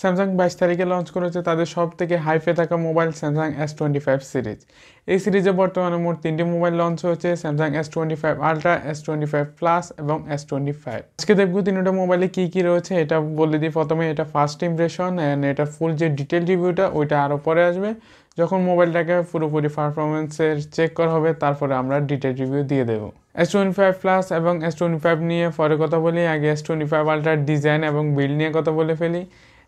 Samsung ২২ তারিখে launch করেছে তাদের সবথেকে হাইপে থাকা মোবাইল স্যামসাং S25 সিরিজ। এই সিরিজে বর্তমানে মোট ৩টি মোবাইল লঞ্চ হয়েছে, Samsung S25 ultra, S25 plus এবং S25। আজকে দেখবো তিনটা মোবাইলে কি কি রয়েছে এটা বলে দিই। প্রথমে এটা ফার্স্ট ইমপ্রেশন অ্যান্ড এটা ফুল যে ডিটেল রিভিউটা ওইটা আরও পরে আসবে, যখন মোবাইলটাকে পুরোপুরি পারফরমেন্সের চেক করা হবে তারপরে আমরা ডিটেল রিভিউ দিয়ে দেবো। S25 প্লাস এবং S25 নিয়ে পরে কথা বলি, আগে S25 আল্ট্রার ডিজাইন এবং বিল্ড নিয়ে কথা বলে ফেলি।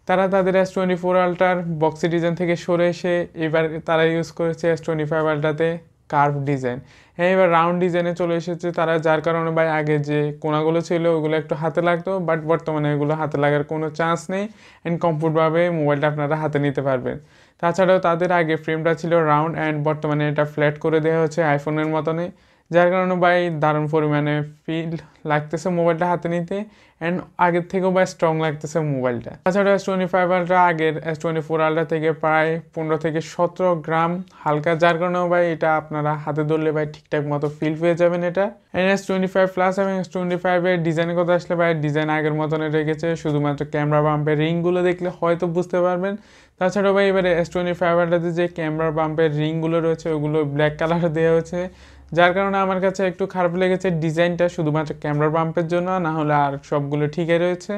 তারা তাদের S24 আল্ট্রার বক্সি ডিজাইন থেকে সরে এসে এবার তারা ইউজ করেছে S25 আল্ট্রাতে কার্ভ ডিজাইন। হ্যাঁ, এবার রাউন্ড ডিজাইনে চলে এসেছে তারা, যার কারণে ভাই আগে যে কোনাগুলো ছিল ওগুলো একটু হাতে লাগতো, বাট বর্তমানে এগুলো হাতে লাগার কোনো চান্স নেই অ্যান্ড কমফোর্টভাবে মোবাইলটা আপনারা হাতে নিতে পারবেন। তাছাড়াও তাদের আগে ফ্রেমটা ছিল রাউন্ড অ্যান্ড বর্তমানে এটা ফ্ল্যাট করে দেওয়া হচ্ছে আইফোনের মতনে, যার কারণে ভাই দারুণ পরিমাণে ফিল লাগতেছে মোবাইলটা হাতে নিতে অ্যান্ড আগের থেকেও ভাই স্ট্রং লাগতেছে মোবাইলটা। তাছাড়া S25 আল্ট্রা আগের S24 আল্ট্রা থেকে প্রায় 15 থেকে 17 গ্রাম হালকা, যার কারণেও ভাই এটা আপনারা হাতে ধরলে ভাই ঠিকঠাক মতো ফিল পেয়ে যাবেন এটা। S25 প্লাস এবং S25 এর ডিজাইনের কথা আসলে ভাই ডিজাইন আগের মতনে রেখেছে, শুধুমাত্র ক্যামেরা বাম্পের রিংগুলো দেখলে হয়তো বুঝতে পারবেন। তাছাড়াও ভাই এবারে S25 আল্ট্রাতে যে ক্যামেরা বাম্পের রিংগুলো রয়েছে ওগুলো ব্ল্যাক কালার দেওয়া হয়েছে, যার কারণে আমার কাছে একটু খারাপ লেগেছে ডিজাইনটা শুধুমাত্র ক্যামেরা বাম্পের জন্য, না হলে আর সবগুলো ঠিকই রয়েছে।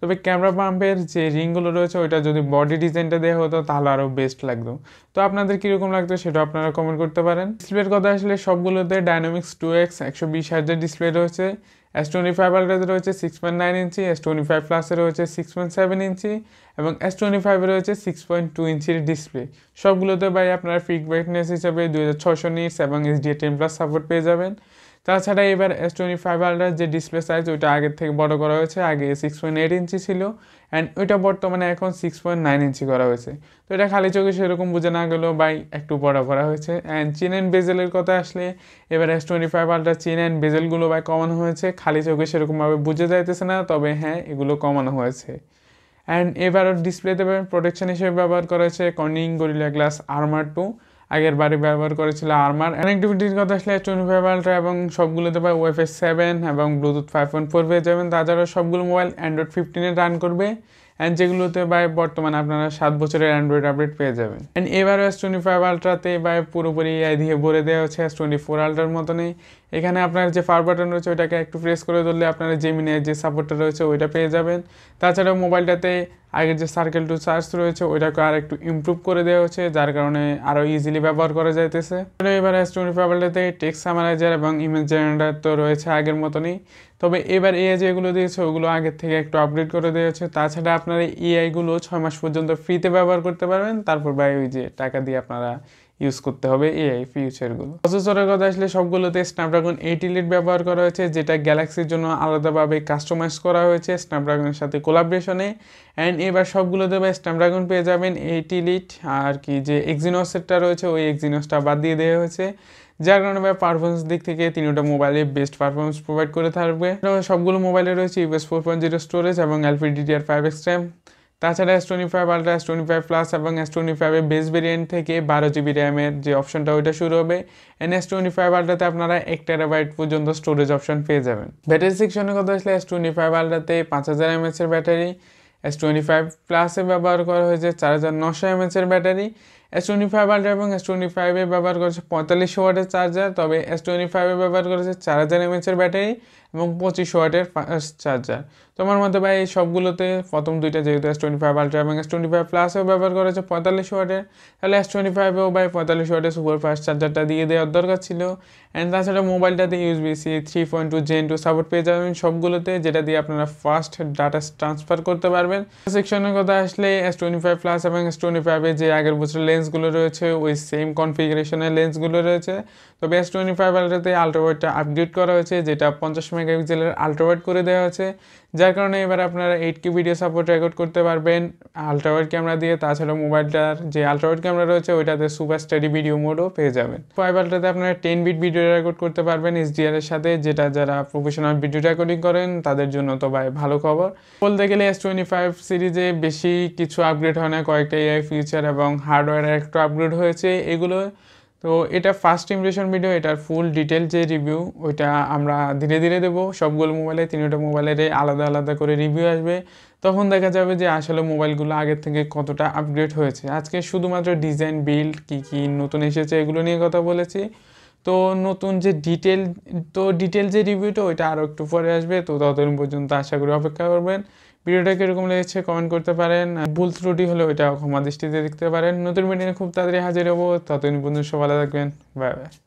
তবে ক্যামেরা বাম্পের যে রিংগুলো রয়েছে ওইটা যদি বডি ডিজাইনটা দেওয়া হতো তাহলে আরও বেস্ট লাগতো। তো আপনাদের কীরকম লাগতো সেটা আপনারা কমেন্ট করতে পারেন। ডিসপ্লের কথা আসলে সবগুলোতে ডাইনামিক্স 2x 120 Hz ডিসপ্লে রয়েছে। S25 আল্ট্রাতে রয়েছে 6.9 ইঞ্চি, S25 প্লাসে রয়েছে 6.7 ইঞ্চি এবং S25 রয়েছে 6.2 ইঞ্চির ডিসপ্লে। সবগুলোতে ভাই আপনারা পিক ব্রাইটনেস হিসাবে 2600 নিটস এবং HDR10+ সাপোর্ট পেয়ে যাবেন। তাছাড়া এবার S25 আল্ট্রার যে ডিসপ্লে সাইজ ওইটা আগের থেকে বড় করা হয়েছে, আগে 6.8 ইঞ্চি ছিল অ্যান্ড ওইটা বর্তমানে এখন 6.9 ইঞ্চি করা হয়েছে। তো এটা খালি চোখে সেরকম বুঝে না গেলেও ভাই একটু বড় করা হয়েছে। অ্যান্ড চেন অ্যান্ড বেজেলের কথা আসলে এবার S25 আল্ট্রা চেন অ্যান্ড বেজেলগুলো ভাই কমানো হয়েছে, খালি চোখে সেরকমভাবে বুঝে যাইতেছে না, তবে হ্যাঁ এগুলো কমানো হয়েছে। অ্যান্ড এবারও ডিসপ্লেতে প্রোটেকশন হিসেবে ব্যবহার করা হয়েছে কর্নিং গরিলা গ্লাস আর্মার 2, আগের বারে ব্যবহার করেছিল আর্মার। কানেক্টিভিটির কথা আসলে S25 আল্ট্রা এবং সবগুলোতে ভাই Wi-Fi 7 এবং ব্লুটুথ 5.4 পেয়ে যাবেন। তাছাড়া সবগুলো মোবাইল Android 15 রান করবে অ্যান্ড যেগুলোতে ভাই বর্তমানে আপনারা 7 বছরের অ্যান্ড্রয়েড আপডেট পেয়ে যাবেন। অ্যান্ড এবারও S25 আল্ট্রাতে ভাই পুরোপুরি AI দিয়ে ভরে দেওয়া হচ্ছে S24 আল্ট্রার মতনই। এখানে আপনার যে পাওয়ার বাটন রয়েছে ওইটাকে একটু প্রেস করে ধরলে আপনারা জেমিনির যে সাপোর্টটা রয়েছে ওইটা পেয়ে যাবেন। তাছাড়াও মোবাইলটাতে আগের যে সার্কেল টু চার্জ রয়েছে ওইটাকে আর একটু ইমপ্রুভ করে দেওয়া হচ্ছে, যার কারণে আরও ইজিলি ব্যবহার করা যাইতেছে। এবার S25 আল্ট্রাতে টেক্সট সামারাইজার এবং ইমেজ জেনারেটর তো রয়েছে আগের মতনই, তবে এবার এআই যেগুলো দিয়েছে ওগুলো আগের থেকে একটু আপডেট করে দিয়েছে। তাছাড়া আপনারা এআইগুলো 6 মাস পর্যন্ত ফ্রিতে ব্যবহার করতে পারবেন, তারপর ভাই ওই যে টাকা দিয়ে আপনারা ইউজ করতে হবে এআই ফিউচারগুলো। প্রসেসরের কথা আসলে সবগুলোতে স্ন্যাপড্রাগন 8 এলিট ব্যবহার করা হয়েছে, যেটা গ্যালাক্সির জন্য আলাদাভাবে কাস্টমাইজ করা হয়েছে স্ন্যাপড্রাগনের সাথে কোলাবরেশনে। অ্যান্ড এবার সবগুলোতে ভাই স্ন্যাপড্রাগন পেয়ে যাবেন 8 এলিট, আর কি যে এক্সিনোসেরটা রয়েছে ওই এক্সিনোসটা বাদ দিয়ে দেওয়া হয়েছে, যার কারণে ভাই পারফরমেন্স দিক থেকে তিনটা মোবাইলে বেস্ট পারফরমেন্স প্রোভাইড করে থাকবে। সবগুলো মোবাইলে রয়েছে UFS 4.0 স্টোরেজ এবং LPDDR5X RAM। তাছাড়া S25 আল্ট্রা, S25 প্লাস এবং S25 এর বেস ভেরিয়েন্ট থেকে 12GB র্যামের যে অপশনটা ওইটা শুরু হবে। S25 আল্ট্রাতে আপনারা 1TB পর্যন্ত স্টোরেজ অপশন পেয়ে যাবেন। ব্যাটারি সেকশনের কথা আসলে S25 আল্ট্রাতে 5000 mAh এর ব্যাটারি, S25 প্লাসে ব্যবহার করা হয়েছে 4900 mAh এর ব্যাটারি। S25 আল্ট্রা এবং S25 এ ব্যবহার করেছে 4500 ওয়াটের চার্জার, তবে S25 এ ব্যবহার করেছে 4000 mAh এর ব্যাটারি এবং 2500 ওয়াটের ফাস্ট চার্জার। তোমার মতে ভাই এই সবগুলোতে প্রথম দুইটা যেহেতু S25 আল্ট্রা এবং S25 প্লাসেও ব্যবহার করেছে 4500 ওয়াটের, তাহলে S25 এও ভাই 4500 ওয়াটের সুপার ফাস্ট চার্জারটা দিয়ে দেওয়ার দরকার ছিল। অ্যান্ড তাছাড়া মোবাইলটাতে USB-C 3.2 Gen 2 সাপোর্ট পেয়ে যাবেন সবগুলোতে, যেটা দিয়ে আপনারা ফাস্ট ডাটা ট্রান্সফার করতে পারবেন। সেকশনের কথা আসলে S25 প্লাস এবং S25 এ যে আগের বছরের লেন্সগুলো রয়েছে ওই সেম কনফিগারেশনের লেন্সগুলো রয়েছে, তবে S25 আল্ট্রাতে আল্ট্রাওয়াইডটা আপগ্রেড করা হয়েছে, যেটা 50 মেগাপিক্সেলের আল্ট্রাওয়াইড করে দেওয়া হয়েছে, যার কারণে এবার আপনারা 8K ভিডিও সাপোর্ট রেকর্ড করতে পারবেন আল্ট্রাওয়াইড ক্যামেরা দিয়ে। তাছাড়া মোবাইলটার যে আল্ট্রাওয়াইড ক্যামেরা রয়েছে ওইটাতে সুপার স্টাডি ভিডিও মোডও পেয়ে যাবেন। 5 আল্ট্রাতে আপনারা 10 বিট ভিডিও রেকর্ড করতে পারবেন HDR এর সাথে, যেটা যারা প্রফেশনাল ভিডিও রেকর্ডিং করেন তাদের জন্য তো ভাই ভালো খবর। বলতে গেলে S25 সিরিজে বেশি কিছু আপগ্রেড হয় না, কয়েকটা AI ফিচার এবং হার্ডওয়্যার একটু আপগ্রেড হয়েছে এগুলো। তো এটা ফার্স্ট ইমপ্রেশন ভিডিও, এটার ফুল ডিটেল যে রিভিউ ওইটা আমরা ধীরে ধীরে দেবো। সবগুলো মোবাইলে 3টা মোবাইলের আলাদা আলাদা করে রিভিউ আসবে, তখন দেখা যাবে যে আসলে মোবাইলগুলো আগের থেকে কতটা আপগ্রেড হয়েছে। আজকে শুধুমাত্র ডিজাইন, বিল্ড, কী কী নতুন এসেছে এগুলো নিয়ে কথা বলেছি। তো নতুন যে ডিটেল যে রিভিউটা ওইটা আরও একটু পরে আসবে। তো ততদিন পর্যন্ত আশা করি অপেক্ষা করবেন। ভিডিওটা কীরকম লেগেছে কমেন্ট করতে পারেন, ভুল ত্রুটি হলে ওইটা ক্ষমা দৃষ্টিতে দেখতে পারেন। নতুন ভিডিও খুব তাড়াতাড়ি হাজির হবো, ততদিন পর্যন্ত সব ভালো থাকবেন, বাই বাই।